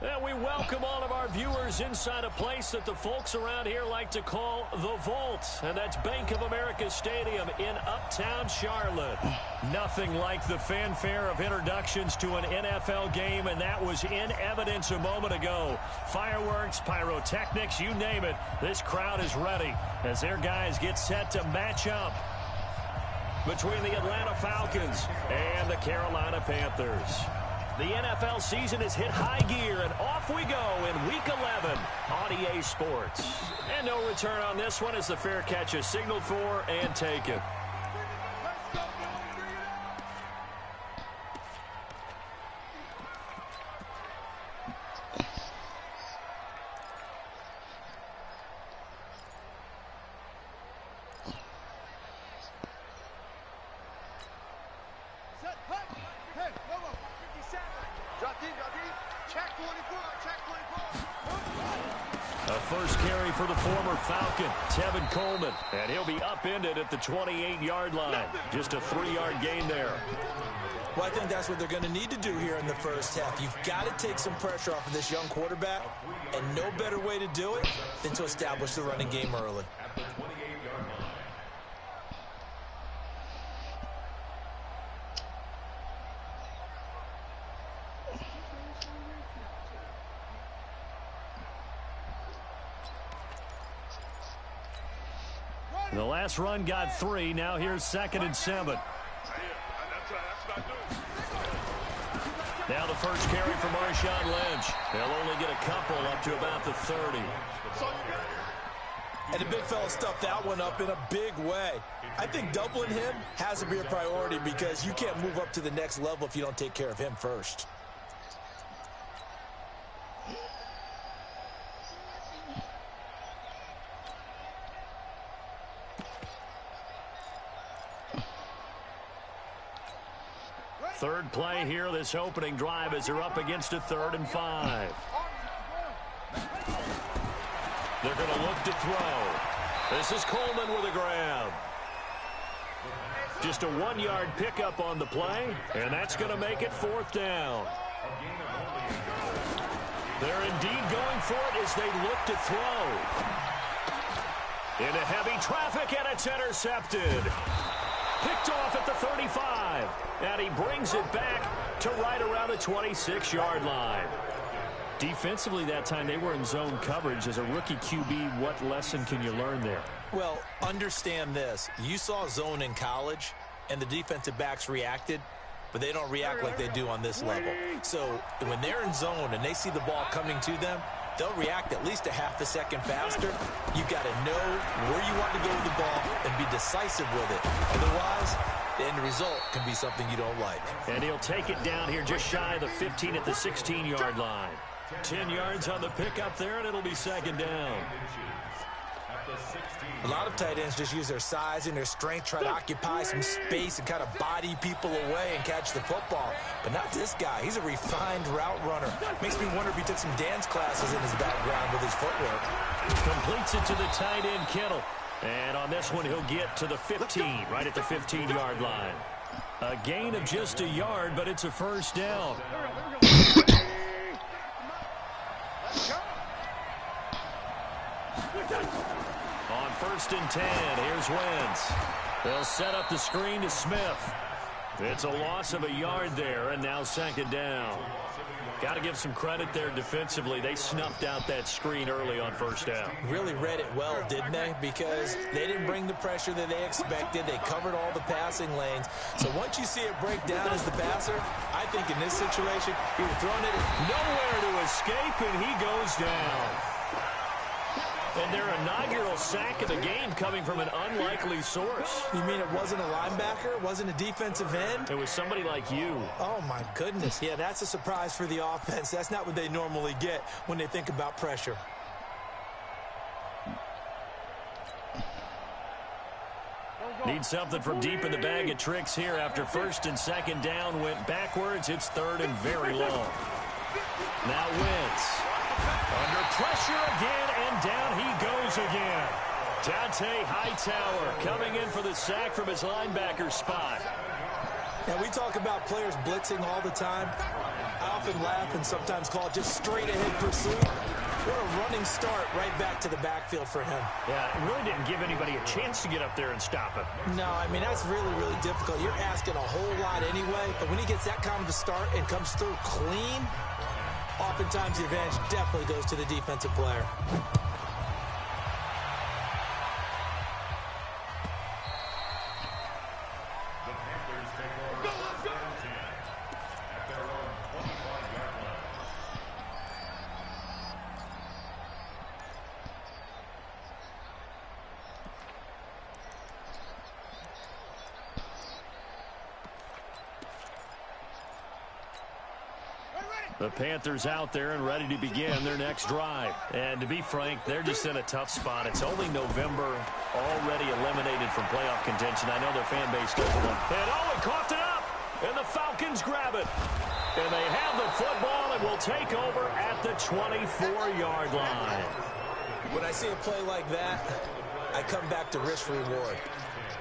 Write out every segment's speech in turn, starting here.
And we welcome all of our viewers inside a place that the folks around here like to call the Vault. And that's Bank of America Stadium in Uptown Charlotte. Nothing like the fanfare of introductions to an NFL game, and that was in evidence a moment ago. Fireworks, pyrotechnics, you name it. This crowd is ready as their guys get set to match up between the Atlanta Falcons and the Carolina Panthers. The NFL season has hit high gear, and off we go in Week 11 on EA Sports. And no return on this one as the fair catch is signaled for and taken. Coleman, and he'll be upended at the 28-yard line. Just a 3-yard gain there. Well, I think that's what they're going to need to do here in the first half. You've got to take some pressure off of this young quarterback, and no better way to do it than to establish the running game early. The last run got 3. Now here's 2nd and 7. Now the first carry for Marshawn Lynch. They'll only get a couple up to about the 30. And the big fella stuffed that one up in a big way. I think doubling him has to be a priority because you can't move up to the next level if you don't take care of him first. Third play here, this opening drive as they're up against a 3rd and 5. They're going to look to throw. This is Coleman with a grab. Just a 1-yard pickup on the play, and that's going to make it 4th down. They're indeed going for it as they look to throw. Into heavy traffic, and it's intercepted. Picked off at the 35, and he brings it back to right around the 26-yard line. Defensively that time, they were in zone coverage. As a rookie QB, what lesson can you learn there? Well, understand this. You saw zone in college, and the defensive backs reacted, but they don't react like they do on this level. So when they're in zone and they see the ball coming to them, they'll react at least a half a second faster. You've got to know where you want to go with the ball and be decisive with it. Otherwise, the end result can be something you don't like. And he'll take it down here just shy of the 15 at the 16-yard line. 10 yards on the pickup there, and it'll be 2nd down. A lot of tight ends just use their size and their strength, try to occupy some space and kind of body people away and catch the football. But not this guy. He's a refined route runner. Makes me wonder if he took some dance classes in his background with his footwork. Completes it to the tight end, Kittle. And on this one, he'll get to the 15, right at the 15-yard line. A gain of just a yard, but it's a 1st down. On 1st and 10, here's Wentz. They'll set up the screen to Smith. It's a loss of a yard there, and now 2nd down. Got to give some credit there defensively. They snuffed out that screen early on 1st down. Really read it well, didn't they? Because they didn't bring the pressure that they expected. They covered all the passing lanes. So once you see it break down as the passer, I think in this situation, he was throwing it nowhere to escape, and he goes down. And their inaugural sack of the game coming from an unlikely source. You mean it wasn't a linebacker? It wasn't a defensive end? It was somebody like you. Oh, my goodness. Yeah, that's a surprise for the offense. That's not what they normally get when they think about pressure. Need something from deep in the bag of tricks here after 1st and 2nd down went backwards. It's 3rd and very long. Now Wentz. Under pressure again, and down he goes again. Dante Hightower coming in for the sack from his linebacker spot. And we talk about players blitzing all the time. I often laugh and sometimes call it just straight-ahead pursuit. What a running start right back to the backfield for him. Yeah, it really didn't give anybody a chance to get up there and stop him. No, I mean, that's really, really difficult. You're asking a whole lot anyway, but when he gets that kind of a start and comes through clean, oftentimes the advantage definitely goes to the defensive player. The Panthers out there and ready to begin their next drive. And to be frank, they're just in a tough spot. It's only November, already eliminated from playoff contention. I know their fan base doesn't want. And he coughed it up, and the Falcons grab it. And they have the football and will take over at the 24-yard line. When I see a play like that, I come back to risk reward.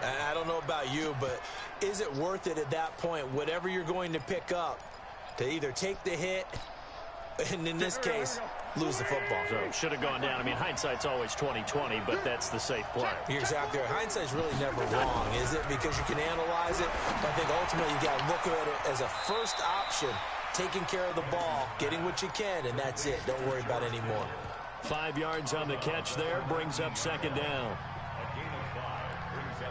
I don't know about you, but is it worth it at that point, whatever you're going to pick up, to either take the hit and, in this case, lose the football? So should have gone down. I mean, hindsight's always 20/20, but that's the safe play. You're exactly right. Hindsight's really never wrong, is it? Because you can analyze it. But I think ultimately you got to look at it as a first option, taking care of the ball, getting what you can, and that's it. Don't worry about any more. 5 yards on the catch there, brings up second down.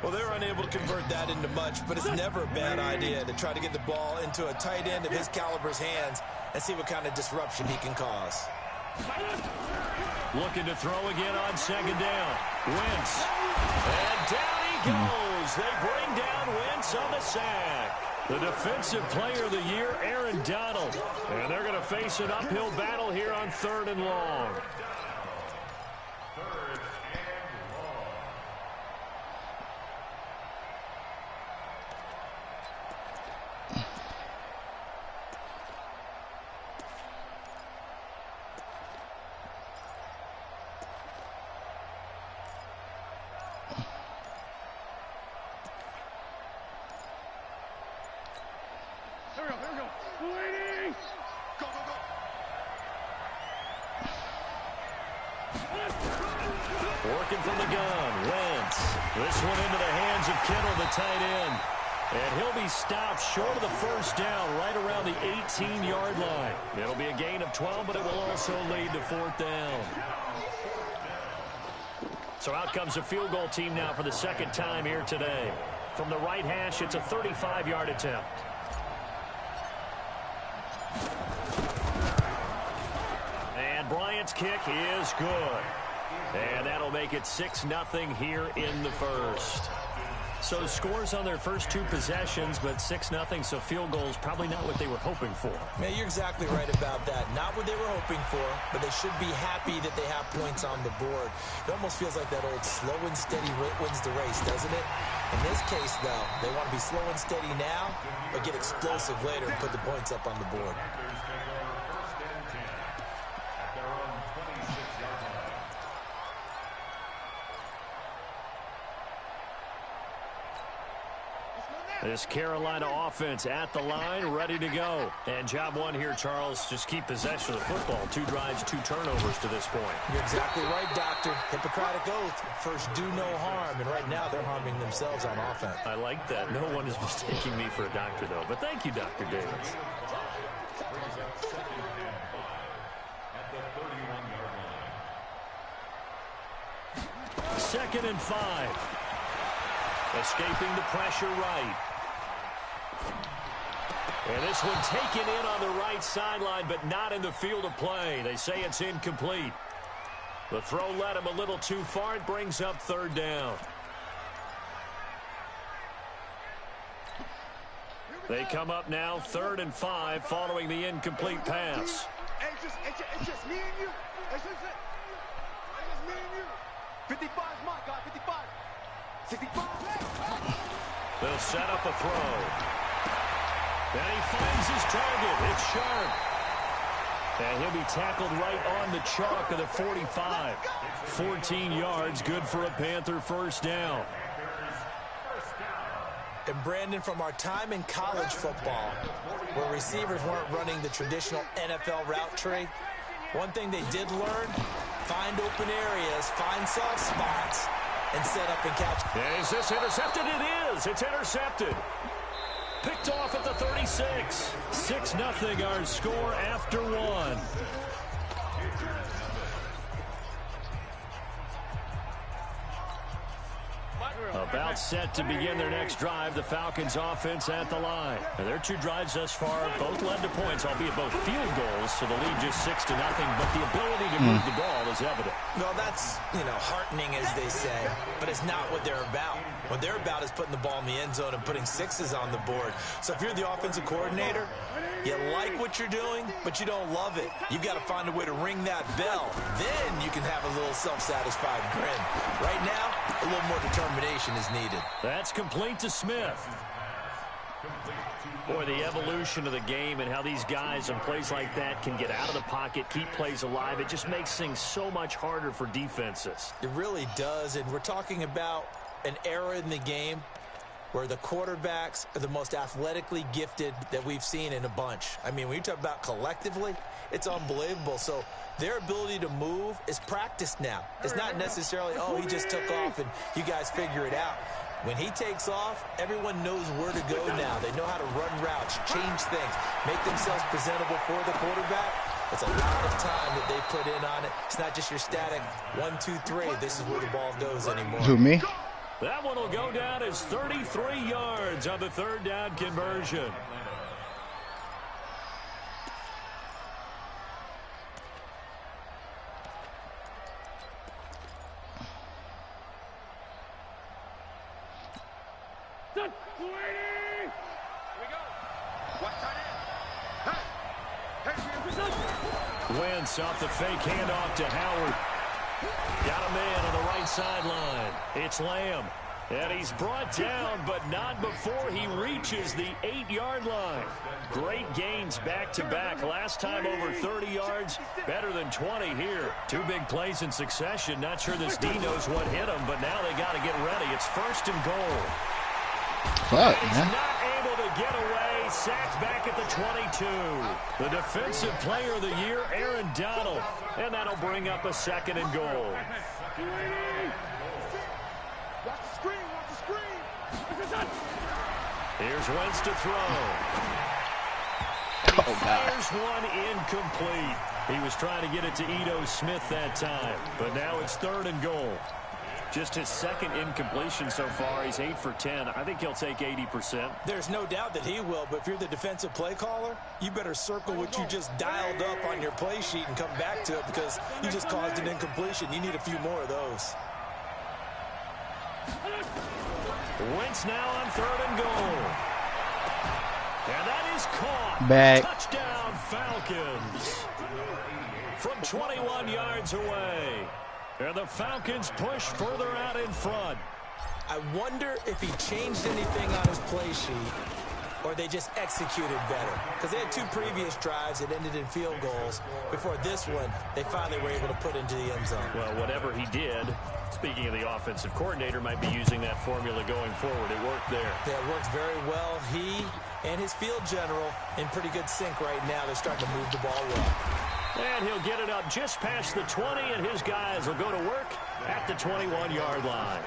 Well, they're unable to convert that into much, but it's never a bad idea to try to get the ball into a tight end of his caliber's hands and see what kind of disruption he can cause. Looking to throw again on second down. Wentz. And down he goes. They bring down Wentz on the sack. The defensive player of the year, Aaron Donald. And they're going to face an uphill battle here on 3rd and long. Working from the gun, Wentz. This one into the hands of Kittle, the tight end. And he'll be stopped short of the first down right around the 18-yard line. It'll be a gain of 12, but it will also lead to 4th down. So out comes the field goal team now for the second time here today. From the right hash, it's a 35-yard attempt. And Bryant's kick is good. And that'll make it 6-0 here in the first. So scores on their first 2 possessions, but 6-0, so field goals probably not what they were hoping for. Man, you're exactly right about that. Not what they were hoping for, but they should be happy that they have points on the board. It almost feels like that old slow and steady wins the race, doesn't it? In this case, though, they want to be slow and steady now, but get explosive later and put the points up on the board. This Carolina offense at the line, ready to go. And job one here, Charles, just keep possession of the football. 2 drives, 2 turnovers to this point. You're exactly right, Doctor. Hippocratic oath. First, do no harm. And right now, they're harming themselves on offense. I like that. No one is mistaking me for a doctor, though. But thank you, Dr. Davis. Second and 5. Escaping the pressure right. And this one taken in on the right sideline, but not in the field of play. They say it's incomplete. The throw led him a little too far. It brings up 3rd down. They come up now 3rd and 5 following the incomplete pass. It's just me and you. It's just me and you. 55 is my guy, 55. 65. They'll set up a throw. And he finds his target. It's Sharp. And he'll be tackled right on the chalk of the 45. 14 yards, good for a Panther first down. And Brandon, from our time in college football, where receivers weren't running the traditional NFL route tree, one thing they did learn, find open areas, find soft spots, and set up and catch. Is this intercepted? It is. It's intercepted. Picked off at the 36. 6-0 our score after one. About set to begin their next drive, the Falcons offense at the line. And their 2 drives thus far both led to points, albeit both field goals, so the lead just 6-0, but the ability to move the ball is evident. Well, that's, heartening, as they say, but it's not what they're about. What they're about is putting the ball in the end zone and putting 6s on the board. So if you're the offensive coordinator, you like what you're doing, but you don't love it. You've got to find a way to ring that bell. Then you can have a little self-satisfied grin. Right now, a little more determination is needed. That's complete to Smith. Boy, the evolution of the game and how these guys on plays like that can get out of the pocket, keep plays alive, it just makes things so much harder for defenses. It really does, and we're talking about an era in the game where the quarterbacks are the most athletically gifted that we've seen in a bunch. I mean, when you talk about collectively, it's unbelievable. So their ability to move is practiced now. It's not necessarily, oh, he just took off and you guys figure it out. When he takes off, everyone knows where to go now. They know how to run routes, change things, make themselves presentable for the quarterback. It's a lot of time that they put in on it. It's not just your static 1, 2, 3. This is where the ball goes anymore. Who, me? That one will go down as 33 yards on the 3rd down conversion. Wentz off the fake handoff to Howard. Got a man on the right sideline. It's Lamb. And he's brought down, but not before he reaches the 8-yard line. Great gains back-to-back. Last time over 30 yards, better than 20 here. 2 big plays in succession. Not sure this D knows what hit him, but now they got to get ready. It's 1st and goal. Fuck, and he's man. not able to get away. Sacked back at the 22. The defensive player of the year, Aaron Donald. And that'll bring up a 2nd and goal. Here's Wentz to throw. And he fires one incomplete. He was trying to get it to Ito Smith that time. But now it's 3rd and goal. Just his 2nd incompletion so far. He's 8 for 10. I think he'll take 80%. There's no doubt that he will, but if you're the defensive play caller, you better circle what you just dialed up on your play sheet and come back to it because you just caused an incompletion. You need a few more of those. Wentz now on 3rd and goal. And that is caught. Back. Touchdown, Falcons. From 21 yards away. And the Falcons push further out in front. I wonder if he changed anything on his play sheet or they just executed better. Because they had 2 previous drives that ended in field goals. Before this one, they finally were able to put into the end zone. Well, whatever he did, speaking of the offensive coordinator, might be using that formula going forward. It worked there. Yeah, it worked very well. He and his field general in pretty good sync right now. They're starting to move the ball well. And he'll get it up just past the 20, and his guys will go to work at the 21-yard line.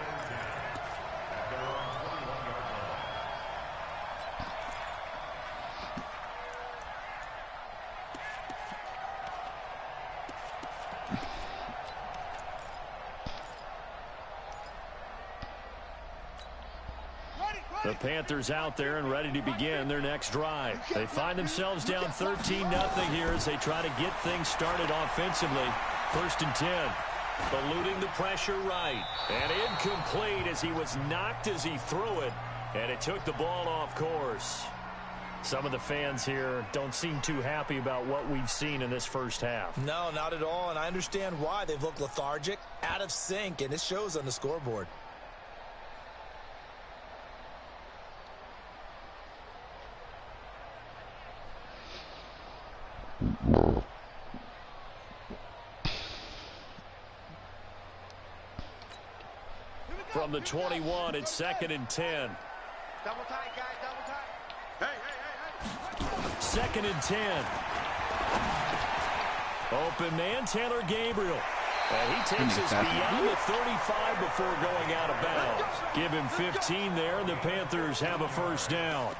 The Panthers out there and ready to begin their next drive. They find themselves down 13-0 here as they try to get things started offensively. 1st and 10. Eluding the pressure right. And incomplete as he was knocked as he threw it. And it took the ball off course. Some of the fans here don't seem too happy about what we've seen in this first half. No, not at all. And I understand why. They've looked lethargic, out of sync, and it shows on the scoreboard. From the 21, it's 2nd and 10. Double tight, guys, double tight. Hey. 2nd and 10. Open man, Taylor Gabriel. And he takes us beyond the 35 before going out of bounds. Give him 15 there, and the Panthers have a first down.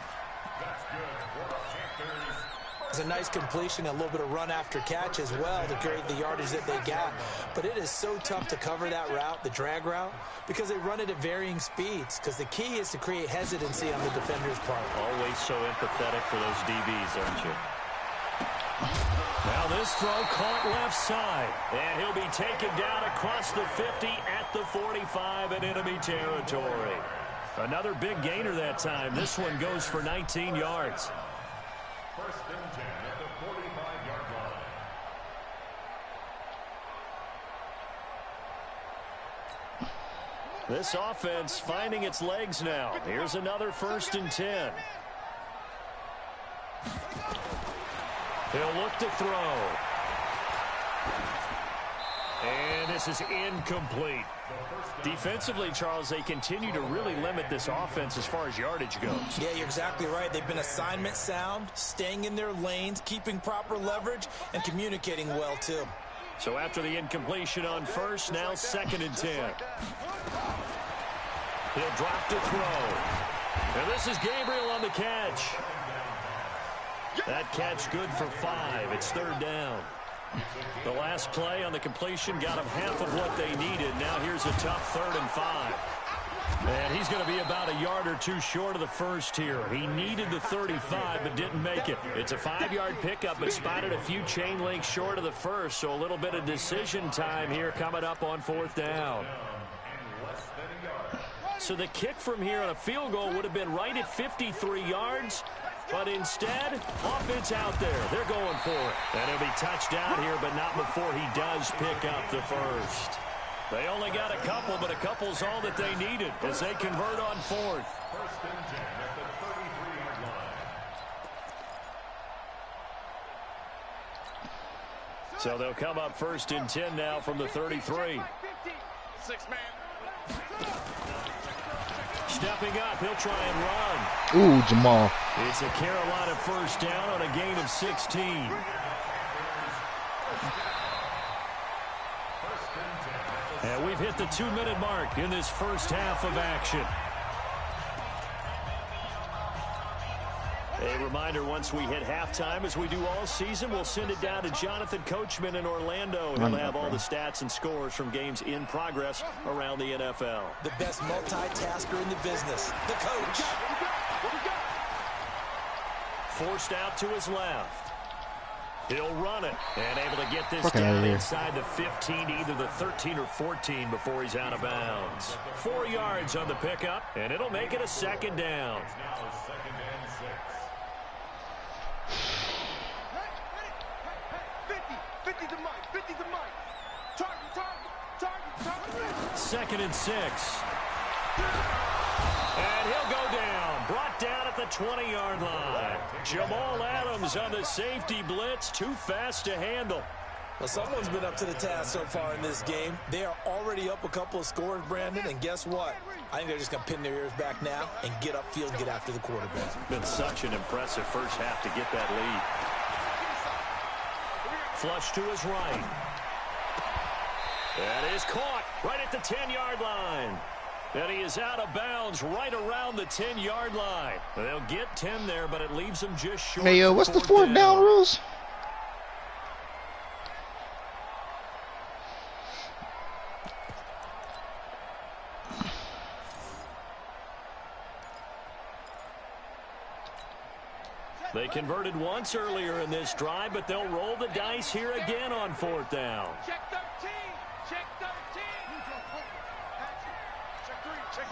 It's a nice completion, a little bit of run after catch as well to create the yardage that they got. But it is so tough to cover that route, the drag route, because they run it at varying speeds. Because the key is to create hesitancy on the defender's part. Always so empathetic for those DBs, aren't you? Now this throw caught left side. And he'll be taken down across the 50 at the 45 in enemy territory. Another big gainer that time. This one goes for 19 yards. 1st and 10 at the 45-yard line. This offense finding its legs now. Here's another 1st and 10. He'll look to throw. And this is incomplete. Defensively, Charles, they continue to really limit this offense as far as yardage goes. Yeah, you're exactly right. They've been assignment sound, staying in their lanes, keeping proper leverage, and communicating well, too. So after the incompletion on 1st, now 2nd and 10. He'll drop to throw. And this is Gabriel on the catch. That catch good for 5. It's 3rd down. The last play on the completion got them half of what they needed. Now here's a tough 3rd and 5. And he's going to be about a yard or two short of the first here. He needed the 35 but didn't make it. It's a 5-yard pickup but spotted a few chain links short of the first. So a little bit of decision time here coming up on 4th down. So the kick from here on a field goal would have been right at 53 yards. But instead, offense out there. They're going for it. And he'll be touched down here, but not before he does pick up the first. They only got a couple, but a couple's all that they needed as they convert on 4th. 1st and 10 at the 33-yard line. So they'll come up 1st and 10 now from the 33. 6-man. Stepping up, he'll try and run. Ooh, Jamal. It's a Carolina first down on a gain of 16. And we've hit the 2-minute mark in this first half of action. A reminder, once we hit halftime, as we do all season, we'll send it down to Jonathan Coachman in Orlando. He'll have all the stats and scores from games in progress around the NFL. The best multitasker in the business, the coach. Forced out to his left. He'll run it and able to get this down inside the 15, either the 13 or 14 before he's out of bounds. 4 yards on the pickup, and it'll make it a 2nd down. Now 2nd and 6. 50 to Mike, 50 to Mike. Target. 2nd and 6. And he'll go down. Brought down at the 20-yard line. Jamal Adams on the safety blitz. Too fast to handle. Well, someone's been up to the task so far in this game. They are already up a couple of scores, Brandon, and guess what? I think they're just going to pin their ears back now and get upfield, get after the quarterback. Been such an impressive first half to get that lead. Flush to his right. That is caught right at the 10-yard line. And he is out of bounds right around the 10-yard line. They'll get 10 there, but it leaves them just short. Hey, what's the 4th down rules? They converted once earlier in this drive, but they'll roll the dice here again on 4th down. Check 13. Check 13. Check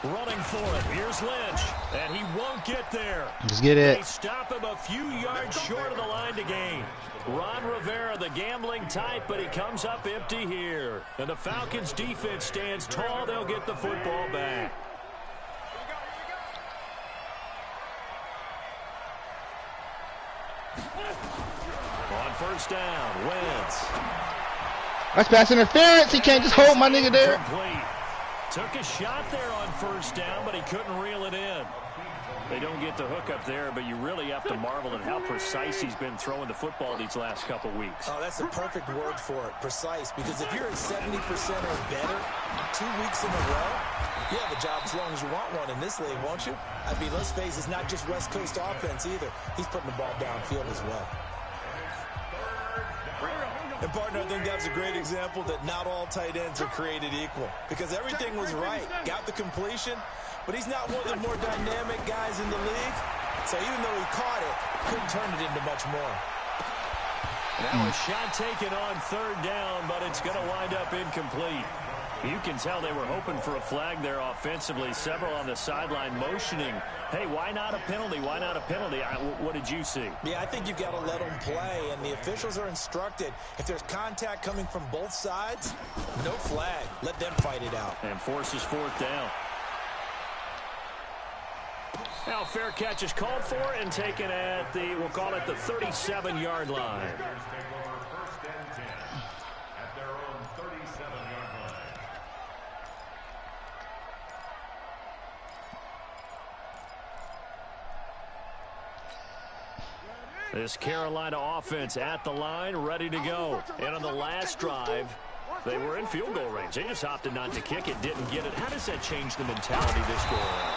3. Running for it. Here's Lynch. And he won't get there. Just get it. They stop him a few yards short of the line to gain. Ron Rivera, the gambling type, but he comes up empty here. And the Falcons' defense stands tall. They'll get the football back. On 1st down, Wentz. That's pass interference. He can't just hold my nigga there. Complete. Took a shot there on first down, but he couldn't reel it in. They don't get the hook up there, but you really have to marvel at how precise he's been throwing the football these last couple weeks. Oh, that's the perfect word for it, precise, because if you're at 70% or better 2 weeks in a row, you have a job as long as you want one in this league, won't you? I mean, let's face it, it's not just West Coast offense either. He's putting the ball downfield as well. And, partner, I think that's a great example that not all tight ends are created equal, because everything was right. Got the completion, but he's not one of the more dynamic guys in the league. So even though he caught it, couldn't turn it into much more. Now a shot taken on third down, but it's going to wind up incomplete. You can tell they were hoping for a flag there offensively. Several on the sideline motioning, hey, why not a penalty? Why not a penalty? What did you see? Yeah, I think you've got to let them play, and the officials are instructed. If there's contact coming from both sides, no flag. Let them fight it out. And forces fourth down. Now fair catch is called for and taken at the, we'll call it the 37-yard line. First and 10 at their own 37-yard line. This Carolina offense at the line, ready to go. And on the last drive, they were in field goal range. They just opted not to kick it, didn't get it. How does that change the mentality this go around?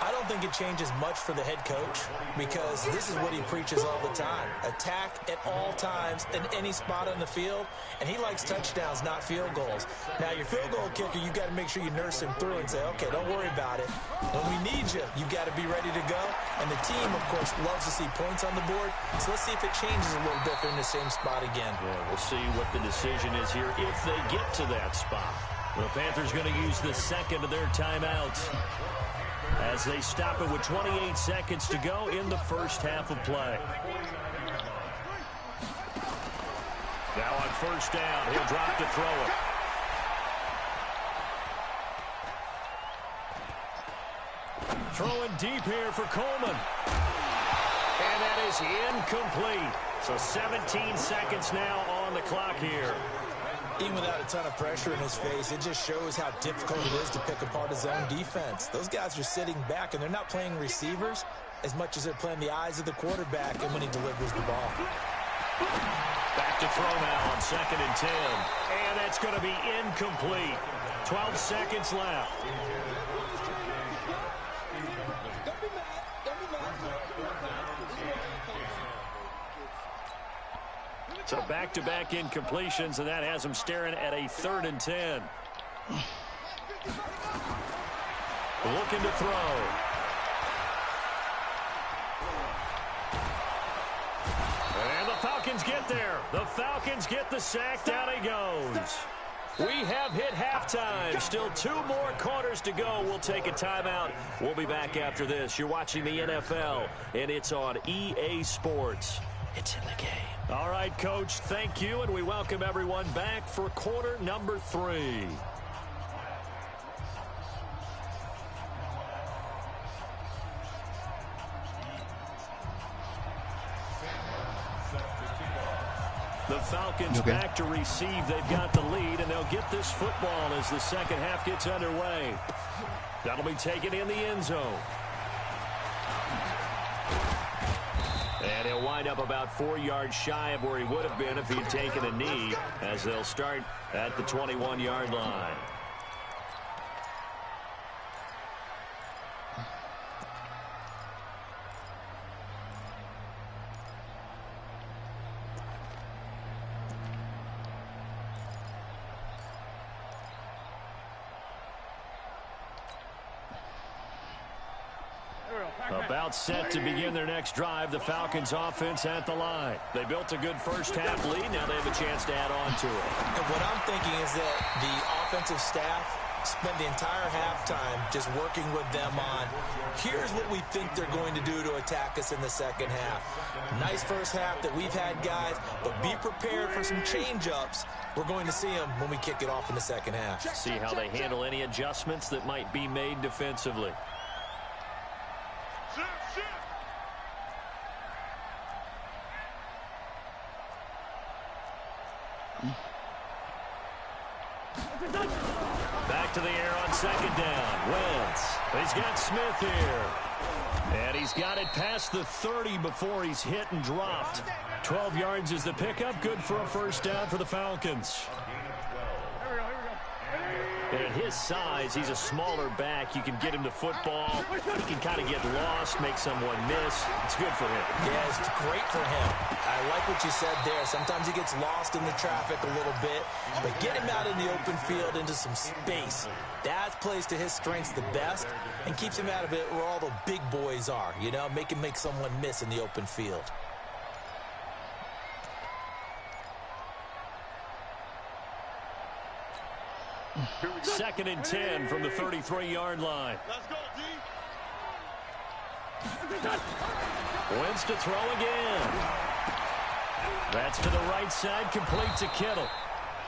I don't think it changes much for the head coach, because this is what he preaches all the time. Attack at all times in any spot on the field, and he likes touchdowns, not field goals. Now, your field goal kicker, you've got to make sure you nurse him through and say, okay, don't worry about it. When we need you, you've got to be ready to go. And the team, of course, loves to see points on the board, so let's see if it changes a little bit if they're in the same spot again. Yeah, we'll see what the decision is here if they get to that spot. The Panthers going to use the second of their timeouts as they stop it with 28 seconds to go in the first half of play. Now on first down, he'll drop to throw it. Throwing deep here for Coleman. And that is incomplete. So 17 seconds now on the clock here. Even without a ton of pressure in his face, it just shows how difficult it is to pick apart his own defense. Those guys are sitting back, and they're not playing receivers as much as they're playing the eyes of the quarterback and when he delivers the ball. Back to throw now on second and 10. And that's going to be incomplete. 12 seconds left. So back-to-back incompletions, and that has him staring at a 3rd and 10. Looking to throw. And the Falcons get there. The Falcons get the sack. Down he goes. We have hit halftime. Still 2 more quarters to go. We'll take a timeout. We'll be back after this. You're watching the NFL, and it's on EA Sports. It's in the game. All right, Coach, thank you, and we welcome everyone back for quarter number 3. The Falcons back to receive. They've got the lead, and they'll get this football as the second half gets underway. That'll be taken in the end zone. And he'll wind up about 4 yards shy of where he would have been if he'd taken a knee, as they'll start at the 21-yard line. About set to begin their next drive, the Falcons offense at the line. They built a good first half lead. Now they have a chance to add on to it. And what I'm thinking is that the offensive staff spent the entire halftime just working with them on, here's what we think they're going to do to attack us in the second half. Nice first half that we've had, guys, but be prepared for some change-ups. We're going to see them when we kick it off in the second half. See how they handle any adjustments that might be made defensively. Back to the air on second down. Wentz. He's got Smith here. And he's got it past the 30 before he's hit and dropped. 12 yards is the pickup. Good for a first down for the Falcons. And at his size, he's a smaller back. You can get him to football. He can kind of get lost, make someone miss. It's good for him. Yeah, it's great for him. I like what you said there. Sometimes he gets lost in the traffic a little bit, but get him out in the open field into some space. That plays to his strengths the best and keeps him out of it where all the big boys are, you know, make him make someone miss in the open field. Second and 10 from the 33-yard line. Let's go, D. Wentz to throw again. That's to the right side, complete to Kittle.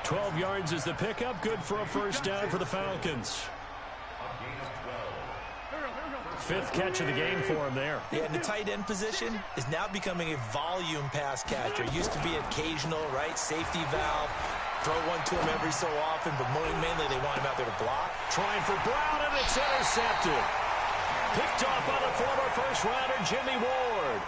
12 yards is the pickup, good for a first down for the Falcons. Fifth catch of the game for him there. Yeah, and the tight end position is now becoming a volume pass catcher. Used to be occasional, right, safety valve. Throw one to him every so often, but mainly they want him out there to block. Trying for Brown, and it's intercepted. Picked off by the former first-rounder, Jimmy Ward.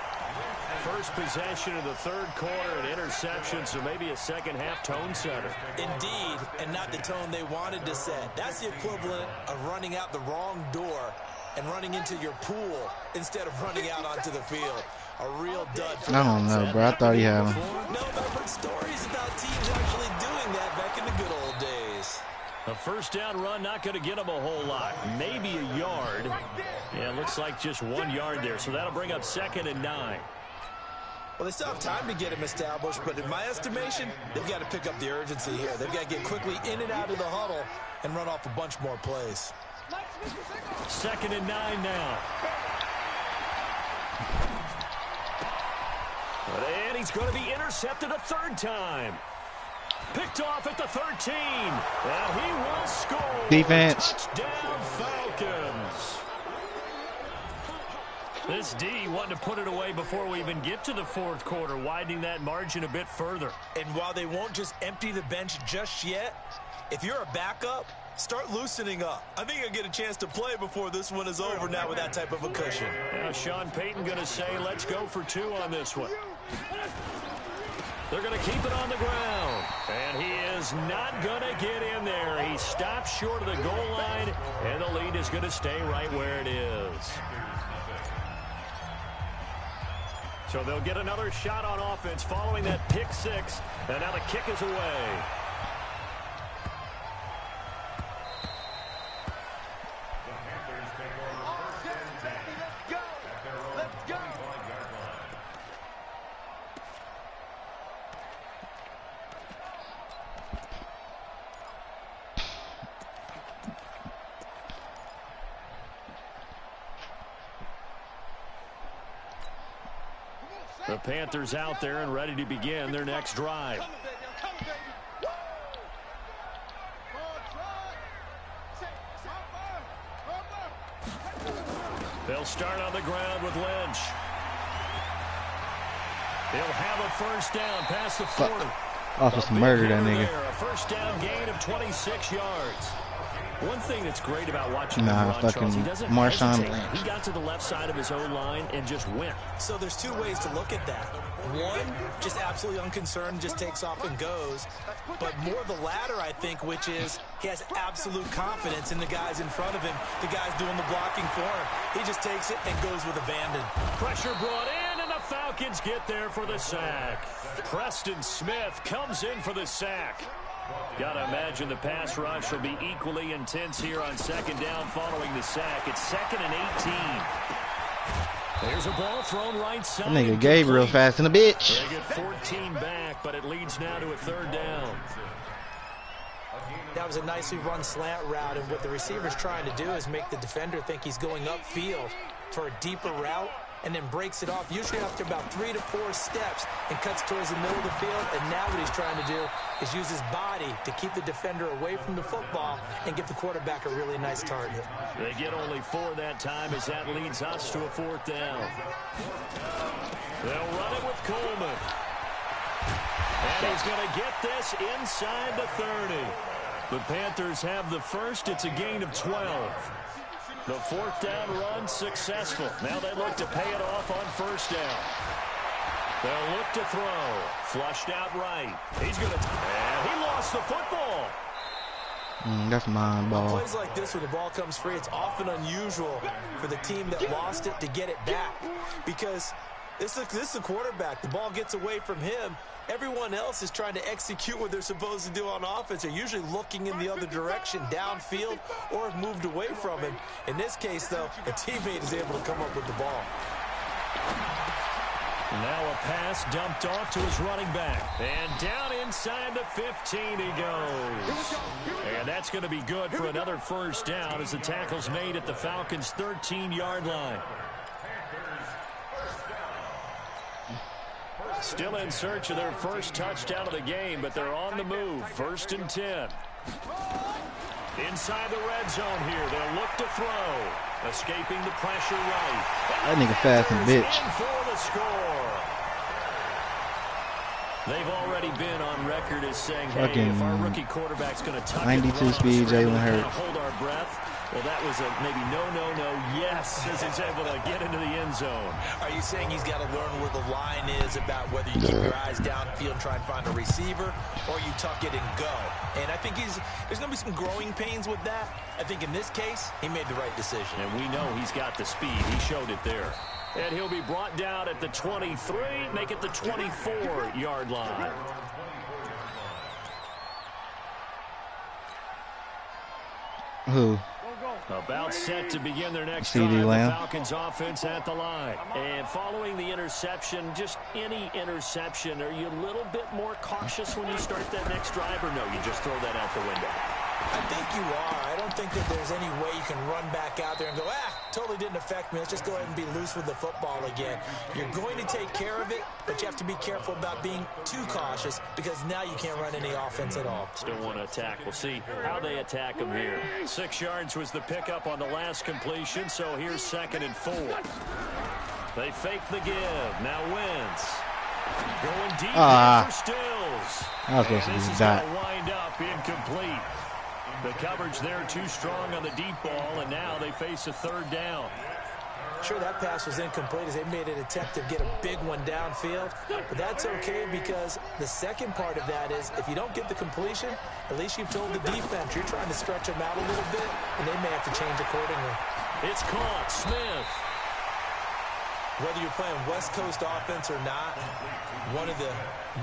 First possession of the third quarter, an interception, so maybe a second-half tone setter. Indeed, and not the tone they wanted to set. That's the equivalent of running out the wrong door and running into your pool instead of running out onto the field. A real dud. I don't know, bro. I thought he had him. No, but I've heard stories about teams actually doing that back in the good old days. A first down run, not going to get him a whole lot. Maybe a yard. Yeah, it looks like just 1 yard there, so that'll bring up second and 9. Well, they still have time to get him established, but in my estimation, they've got to pick up the urgency here. They've got to get quickly in and out of the huddle and run off a bunch more plays. Second and 9 now. And he's going to be intercepted a third time. Picked off at the 13. And he will score. Defense. Touchdown, Falcons. This D wanted to put it away before we even get to the fourth quarter, widening that margin a bit further. And while they won't just empty the bench just yet, if you're a backup, start loosening up. I think you'll get a chance to play before this one is over now with that type of a cushion. Now Sean Payton going to say, let's go for 2 on this one. They're going to keep it on the ground. And he is not going to get in there. He stops short of the goal line, and the lead is going to stay right where it is. So they'll get another shot on offense following that pick 6. And now the kick is away. The Panthers out there and ready to begin their next drive. They'll start on the ground with Lynch. They'll have a first down past the 40. Offense murdered that nigga. A first down gain of 26 yards. One thing that's great about watching him run, Charles, he doesn't hesitate. He got to the left side of his own line and just went. So there's 2 ways to look at that. One, just absolutely unconcerned, just takes off and goes. But more the latter, I think, which is he has absolute confidence in the guys in front of him, the guys doing the blocking for him. He just takes it and goes with abandon. Pressure brought in, and the Falcons get there for the sack. Preston Smith comes in for the sack. Got to imagine the pass rush will be equally intense here on second down following the sack. It's second and 18. There's a ball thrown right side. That nigga Gabriel fast in a bitch. They get 14 back, but it leads now to a third down. That was a nicely run slant route, and what the receiver's trying to do is make the defender think he's going upfield for a deeper route, and then breaks it off, usually after about 3 to 4 steps, and cuts towards the middle of the field. And now what he's trying to do is use his body to keep the defender away from the football and give the quarterback a really nice target. They get only 4 that time as that leads us to a fourth down. They'll run it with Coleman. And he's going to get this inside the 30. The Panthers have the first. It's a gain of 12. The fourth down run successful. Now they look to pay it off on first down. They'll look to throw. Flushed out right. He's going to... And he lost the football. That's mine ball. On plays like this, when the ball comes free, it's often unusual for the team that lost it to get it back. Because this is the quarterback. The ball gets away from him. Everyone else is trying to execute what they're supposed to do on offense. They're usually looking in the other direction, downfield, or have moved away from him. In this case, though, a teammate is able to come up with the ball. Now a pass dumped off to his running back. And down inside the 15 he goes. And that's going to be good for another first down as the tackle's made at the Falcons' 13-yard line. Still in search of their first touchdown of the game, but they're on the move. 1st and 10. Inside the red zone here. They'll look to throw. Escaping the pressure right. That nigga fast and bitch. For the score. They've already been on record as saying, hey, if our rookie quarterback's going to tuck 92 speed, Jalen Hurts. Hold our breath. Well, that was a maybe no, yes, as he's able to get into the end zone. Are you saying he's got to learn where the line is about whether you keep your eyes downfield and try and find a receiver, or you tuck it and go? And I think there's going to be some growing pains with that. I think in this case, he made the right decision. And we know he's got the speed. He showed it there. And he'll be brought down at the 23, make it the 24-yard line. Who? About set to begin their next CD drive. Lamb. The Falcons offense at the line. And following the interception, just any interception, are you a little bit more cautious when you start that next drive, or no, you just throw that out the window? I think you are. I don't think that there's any way you can run back out there and go, totally didn't affect me. Let's just go ahead and be loose with the football again. You're going to take care of it, but you have to be careful about being too cautious because now you can't run any offense at all. Still want to attack. We'll see how they attack them here. 6 yards was the pickup on the last completion, so here's 2nd and 4. They fake the give. Now Wentz. Going deep for Stills. I was supposed to This do is that. going to wind up incomplete. The coverage there too strong on the deep ball, and now they face a 3rd down. Sure, that pass was incomplete as they made an attempt to get a big one downfield, but that's okay because the second part of that is if you don't get the completion, at least you've told the defense you're trying to stretch them out a little bit, and they may have to change accordingly. It's caught. Smith. Whether you're playing West Coast offense or not, one of the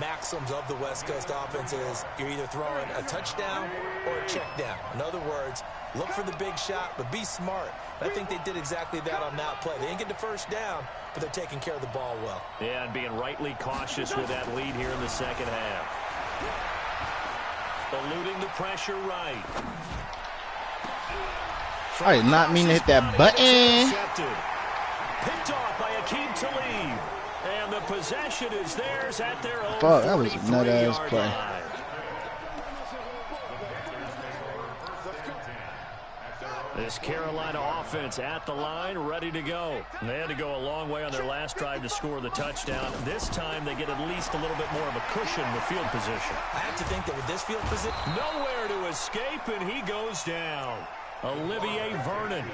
maxims of the West Coast offense is you're either throwing a touchdown or a check down. In other words, look for the big shot, but be smart. And I think they did exactly that on that play. They didn't get the first down, but they're taking care of the ball well. Yeah, and being rightly cautious with that lead here in the second half. Eluding the pressure right. I did not mean to hit that button. Picked off by Akeem Talib. And the possession is theirs at their own. Fuck, that was a nut-ass play. Line. This Carolina offense at the line, ready to go. They had to go a long way on their last drive to score the touchdown. This time they get at least a little bit more of a cushion with field position. I have to think that with this field position, nowhere to escape, and he goes down. Olivier Vernon.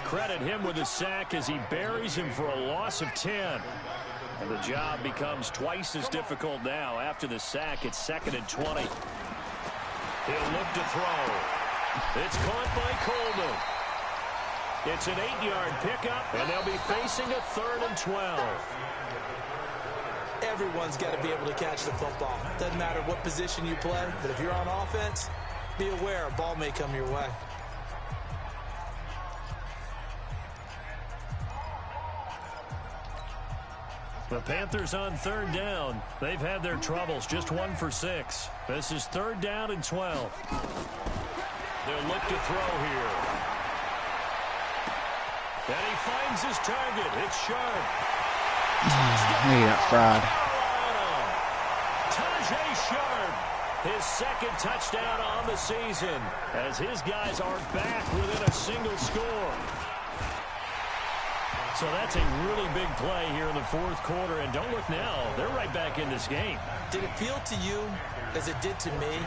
Credit him with a sack as he buries him for a loss of 10. And the job becomes twice as difficult now. After the sack, it's 2nd and 20. He'll look to throw. It's caught by Coleman. It's an 8-yard pickup, and they'll be facing a 3rd and 12. Everyone's got to be able to catch the football. Doesn't matter what position you play, but if you're on offense, be aware a ball may come your way. The Panthers on 3rd down. They've had their troubles, just 1 for 6. This is 3rd down and 12. They'll look to throw here. And he finds his target. It's Sharp. He got fried. Tajay Sharp, his 2nd touchdown on the season, as his guys are back within a single score. So that's a really big play here in the fourth quarter. And don't look now. They're right back in this game. Did it feel to you, as it did to me,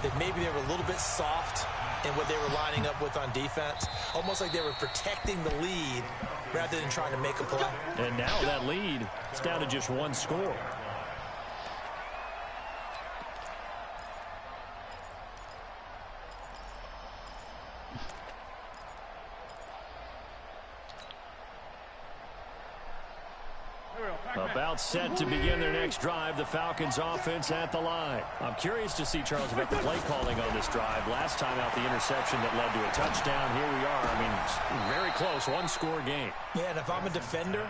that maybe they were a little bit soft in what they were lining up with on defense? Almost like they were protecting the lead rather than trying to make a play. And now that lead is down to just one score. About set to begin their next drive, the Falcons offense at the line. I'm curious to see, Charles, about the play calling on this drive. Last time out, the interception that led to a touchdown. Here we are. I mean, very close, one-score game. Yeah, and if I'm a defender,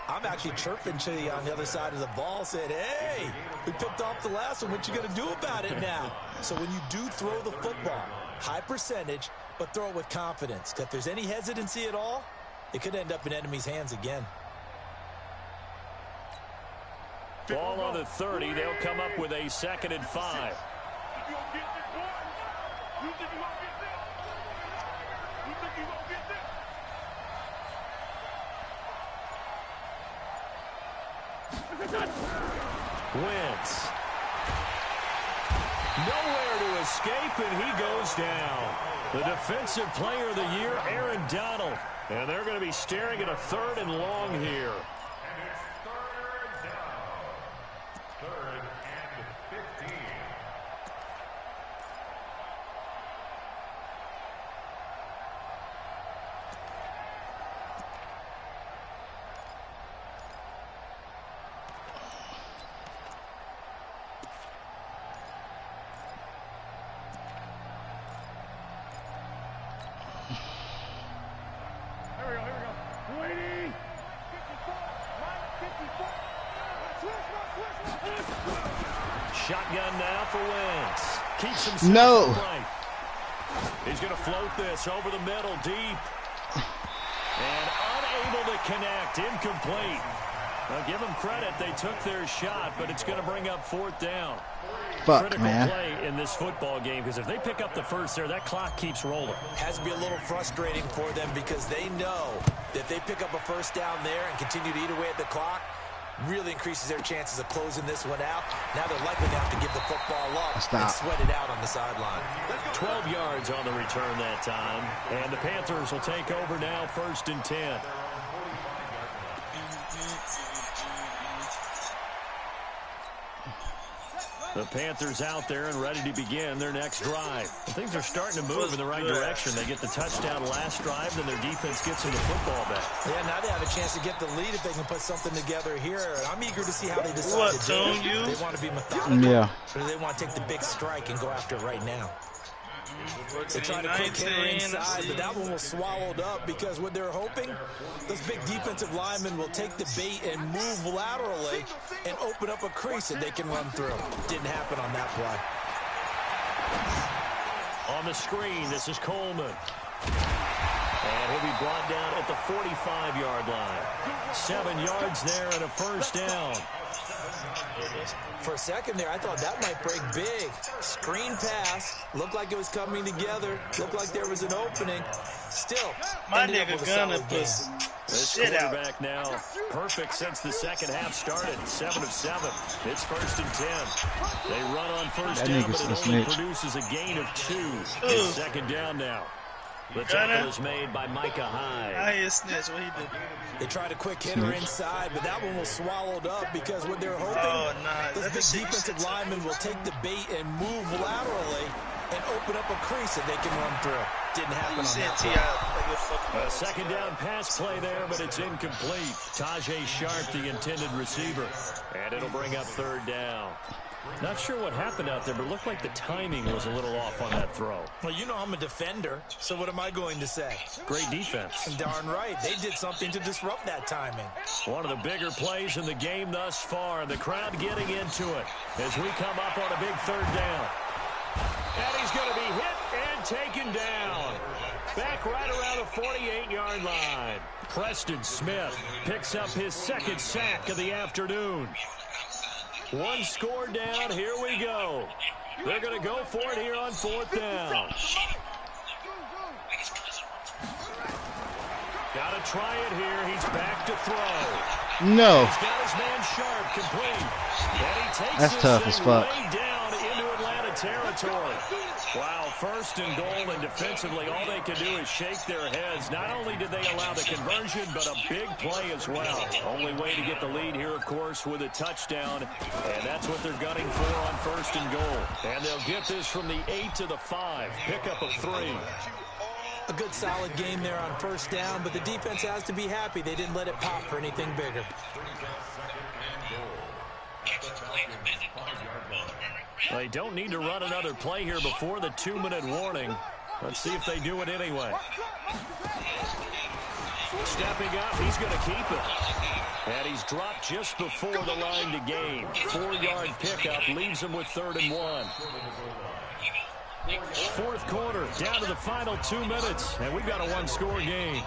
I'm actually chirping to you on the other side of the ball, saying, hey, we picked off the last one. What you going to do about it now? So when you do throw the football, high percentage, but throw it with confidence. If there's any hesitancy at all, it could end up in enemy's hands again. Ball on the 30. They'll come up with a 2nd and 5. Wentz. Nowhere to escape, and he goes down. The defensive player of the year, Aaron Donald. And they're going to be staring at a 3rd and long here. Shotgun now for Wentz. Keeps himself No. right. He's going to float this over the middle, deep. And unable to connect, incomplete. Now give them credit, they took their shot, but it's going to bring up 4th down. Fuck, Critical man. play in this football game, because if they pick up the first there, that clock keeps rolling. Has to be a little frustrating for them because they know that if they pick up a first down there and continue to eat away at the clock, really increases their chances of closing this one out. Now they're likely to have to give the football up and sweat it out on the sideline. 12 yards on the return that time. And the Panthers will take over now, 1st and 10. The Panthers out there and ready to begin their next drive. Things are starting to move in the right direction. They get the touchdown last drive, then their defense gets them the football back. Yeah, now they have a chance to get the lead if they can put something together here. I'm eager to see how they decide to do it. They want to be methodical, or do they want to take the big strike and go after it right now? They try to quick hitter inside, but that one was swallowed up because what they're hoping, those big defensive linemen will take the bait and move laterally and open up a crease that they can run through. Didn't happen on that play. On the screen, this is Coleman. And he'll be brought down at the 45-yard line. 7 yards there and a 1st down. For a second there, I thought that might break big. Screen pass. Looked like it was coming together. Looked like there was an opening. Still, my nigga gonna put this shit out. quarterback now perfect since the second half started. 7 of 7. It's 1st and 10. They run on first down, but it only produces a gain of 2. It's 2nd down now. The tackle is made by Micah Hyde. They tried a quick hitter inside, but that one was swallowed up because what they're hoping, those big defensive linemen will take the bait and move laterally and open up a crease that they can run through. Didn't happen on that play. A 2nd down pass play there, but it's incomplete. Tajay Sharp, the intended receiver. And it'll bring up 3rd down. Not sure what happened out there, but it looked like the timing was a little off on that throw. Well, you know I'm a defender, so what am I going to say? Great defense. Darn right. They did something to disrupt that timing. One of the bigger plays in the game thus far, and the crowd getting into it as we come up on a big 3rd down. And he's going to be hit and taken down. Back right around the 48-yard line. Preston Smith picks up his 2nd sack of the afternoon. 1 score down. Here we go. They're going to go for it here on 4th down. Got to try it here. He's back to throw. No. He's got his man Sharp complete. And he takes That's this tough as thing fuck. way down into Atlanta territory. Wow, first and goal, and defensively, all they can do is shake their heads. Not only did they allow the conversion, but a big play as well. Only way to get the lead here, of course, with a touchdown, and that's what they're gunning for on first and goal. And they'll get this from the 8 to the 5, pickup of 3. A good solid game there on first down, but the defense has to be happy they didn't let it pop for anything bigger. They don't need to run another play here before the 2-minute warning. Let's see if they do it anyway. Stepping up, he's going to keep it. And he's dropped just before the line to gain. 4-yard pickup leaves him with 3rd and 1. Fourth quarter, down to the final 2 minutes, and we've got a 1-score game.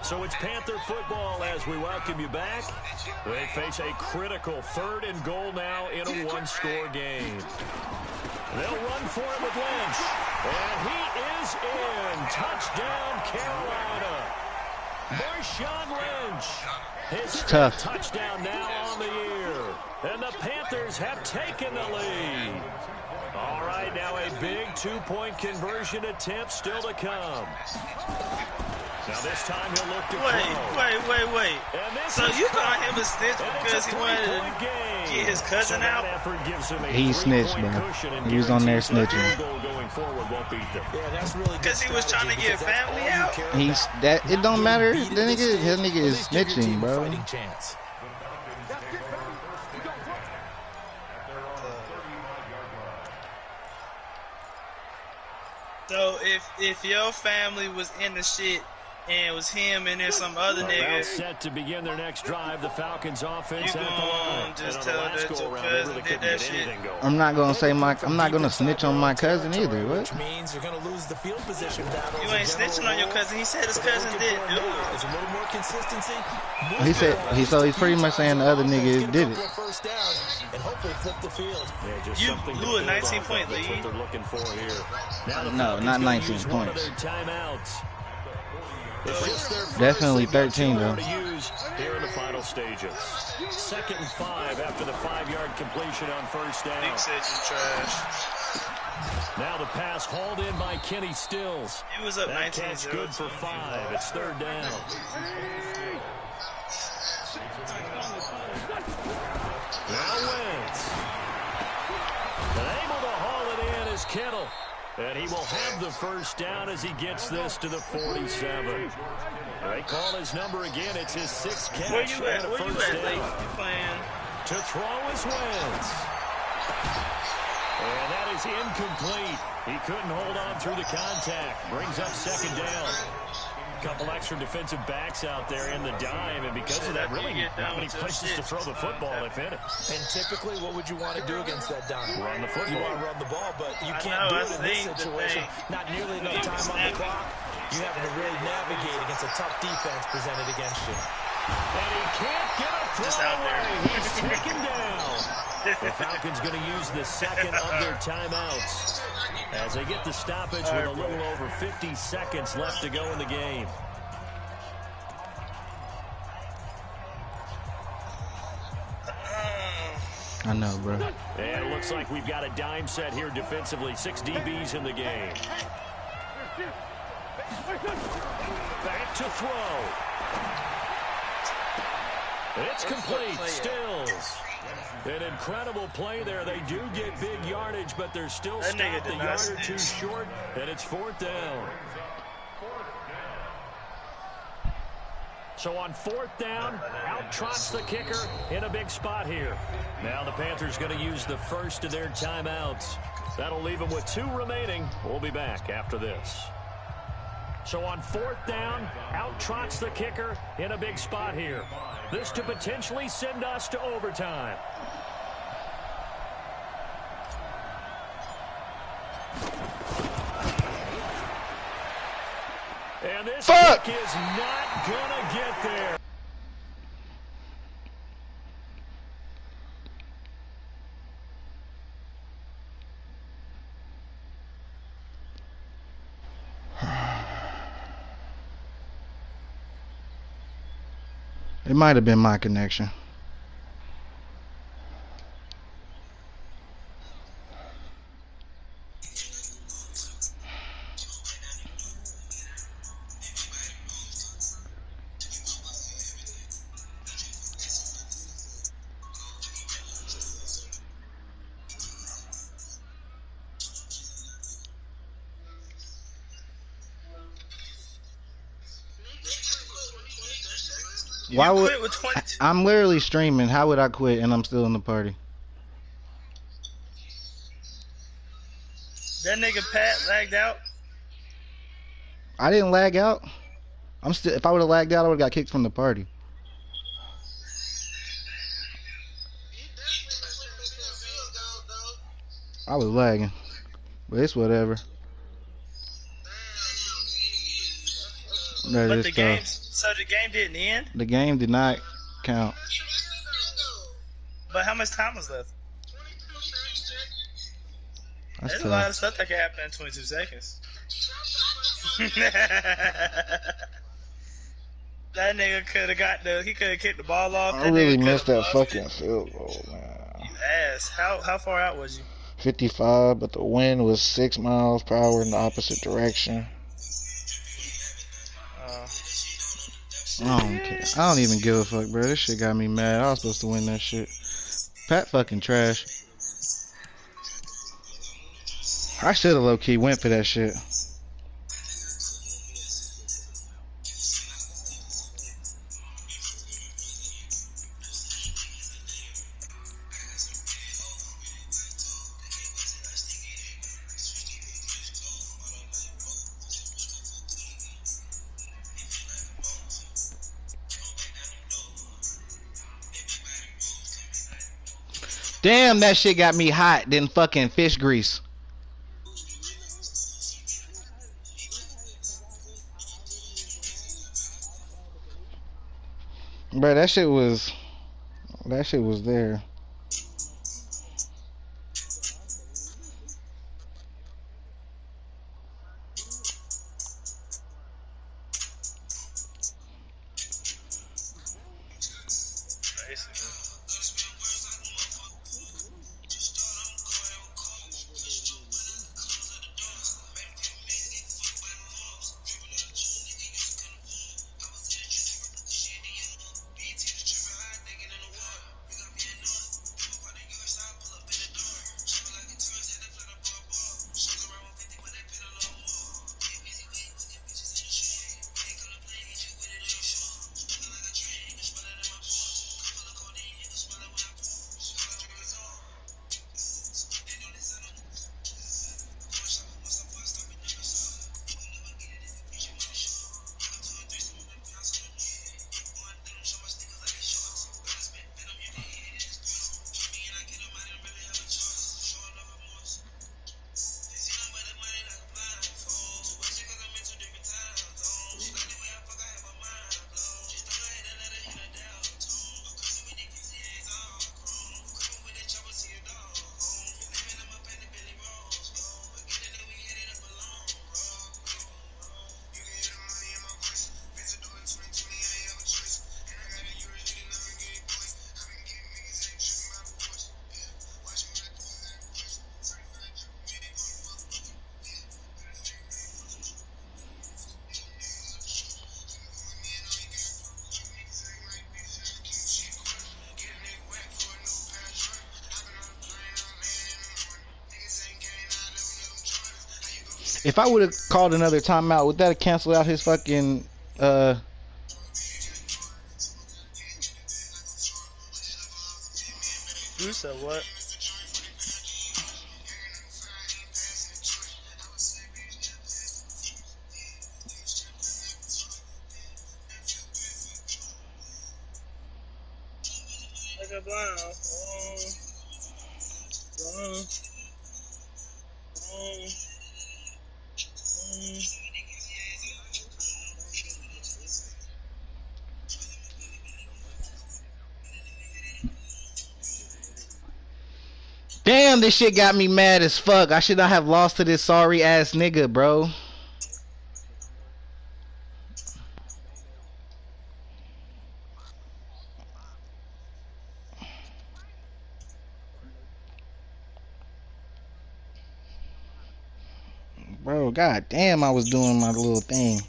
So it's Panther football as we welcome you back. They face a critical 3rd and goal now in a 1-score game. They'll run for it with Lynch. And he is in. Touchdown, Carolina. Marshawn Lynch. His tough. Touchdown now on the year. And the Panthers have taken the lead. All right, now a big 2-point conversion attempt still to come. Now this time he'll look to Wait. So you call him a snitch because he wanted to get his cousin out? He snitched, man. He was on there snitching. Yeah, that's really Because he was trying to get family out? It don't matter. His nigga is snitching, bro. So if your family was in the shit and it was him and then some other nigga, set to begin their next drive. The Falcons offense you at the line. gonna just tell that your cousin did that shit? I'm not gonna snitch on my cousin either. What? Which means you're gonna lose the field position battle. You ain't snitching on your cousin. He said his cousin did do it. There's a little more consistency. He said he's pretty much saying the other nigga did it. First down and hopefully flip the field. Yeah, just You blew a 19-point lead. That's what they're looking for here. Now the No, Falcons not gonna 19 use one of points. their timeouts. It's just their first. Definitely They've got 13 2 more though. to use here in the final stages. 2nd and 5 after the 5-yard completion on first down. Nick said you trash. Now the pass hauled in by Kenny Stills. He was up That 19-0. catch good for 5. It's 3rd down. Now Wentz. And able to haul it in is Kittle. And he will have the first down as he gets this to the 47. They call his number again. It's his 6th catch. Where you at? and a Where you first at, Lee? down. You playing? To throw is Wentz. And that is incomplete. He couldn't hold on through the contact. Brings up 2nd down. Couple extra defensive backs out there in the dime, and because of that, really not many places to throw the football, if any. And typically, what would you want to do against that dime? Run the football. You want to run the ball, but you I can't know, do I it in this think the situation. thing- Not nearly enough time on the clock. You having to really navigate against a tough defense presented against you. And he can't get a Just throw out there. away. He's taken down. The Falcons going to use the 2nd of their timeouts as they get the stoppage with a little over 50 seconds left to go in the game. I know, bro. And it looks like we've got a dime set here defensively. 6 DBs in the game. Back to throw. It's complete. Stills. An incredible play there. They do get big yardage, but they're still That nigga stopped a did not yard or 2 snitch. short, and it's 4th down. So on 4th down, out trots the kicker in a big spot here. Now the Panthers going to use the first of their timeouts. That'll leave them with 2 remaining. We'll be back after this. So on 4th down, out trots the kicker in a big spot here. This to potentially send us to overtime. And this Fuck! kick is not gonna get there. It might have been my connection. Why You would quit with 22. I'm literally streaming? How would I quit and I'm still in the party? That nigga Pat lagged out. I didn't lag out. I'm still. If I would have lagged out, I would have got kicked from the party. I was lagging, but it's whatever. That But is the tough. game, so the game didn't end. The game did not count. But how much time was left? That's There's a lot of tough. stuff that can happen in 22 seconds. That nigga could have got he could have kicked the ball off. I That really nigga missed coulda that busted. fucking field goal, man. Ass. How far out was you? 55, but the wind was 6 miles per hour in the opposite direction. I don't care. I don't even give a fuck, bro. This shit got me mad. I was supposed to win that shit. Pat fucking trash. I should have low-key went for that shit. Damn, that shit got me hot than fucking fish grease. Bro, that shit was there. If I would have called another timeout, would that have canceled out his fucking You said what? Like a blind. Damn, this shit got me mad as fuck. I should not have lost to this sorry ass nigga, bro. Bro, god damn, I was doing my little thing.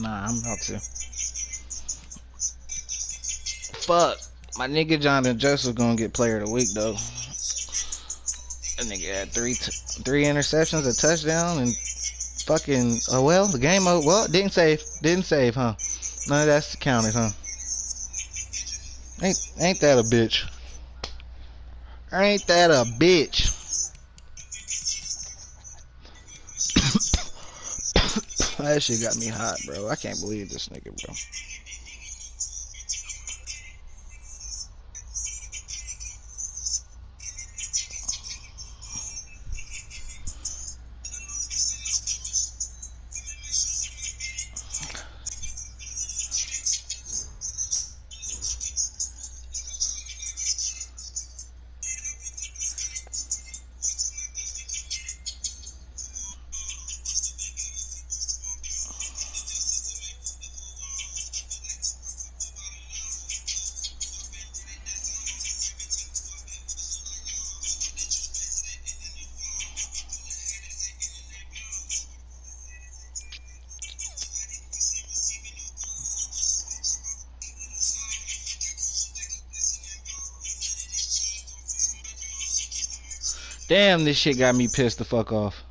Nah, I'm about to. Fuck. My nigga Jonathan Joseph gonna get player of the week though. That nigga had three interceptions, a touchdown, and fucking well, the game over. Well, didn't save, huh? None of that's counted, huh? Ain't that a bitch? Ain't that a bitch? That shit got me hot, bro. I can't believe this nigga, bro. Damn, this shit got me pissed the fuck off.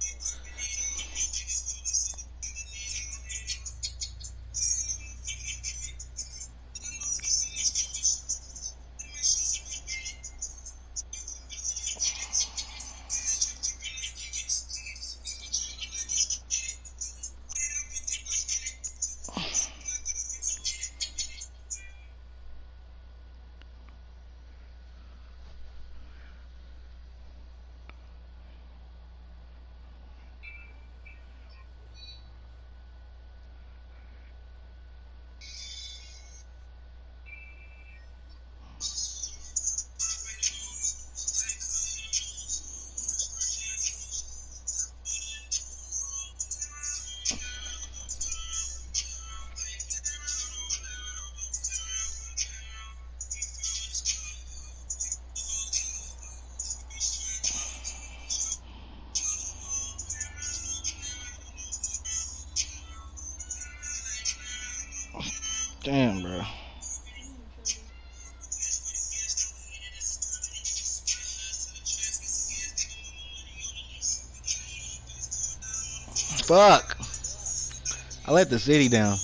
Damn, bro. Fuck. I let the city down.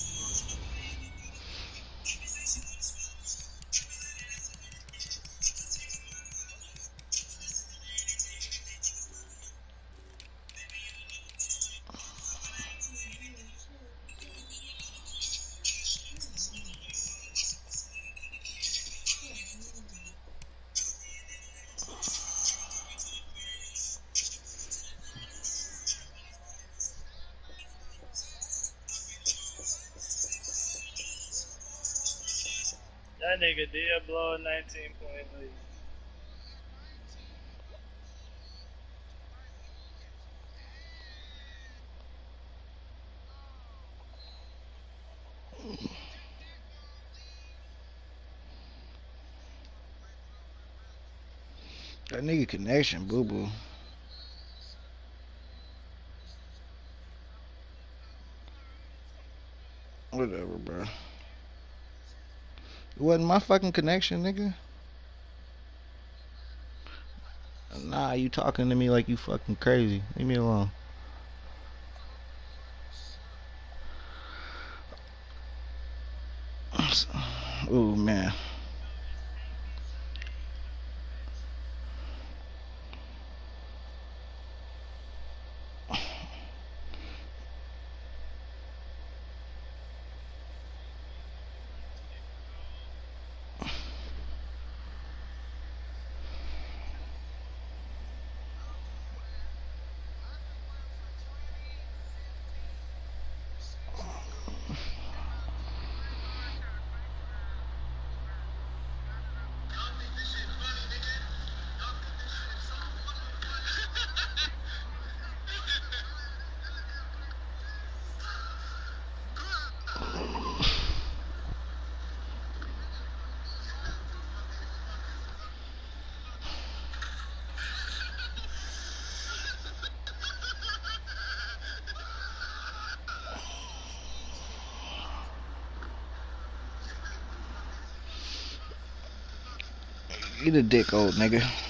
That nigga did blow a 19-point lead. That nigga connection, boo boo. Whatever, bro. It wasn't my fucking connection, nigga. Nah, you talking to me like you fucking crazy. Leave me alone. Ooh, man. Eat a dick, old nigga.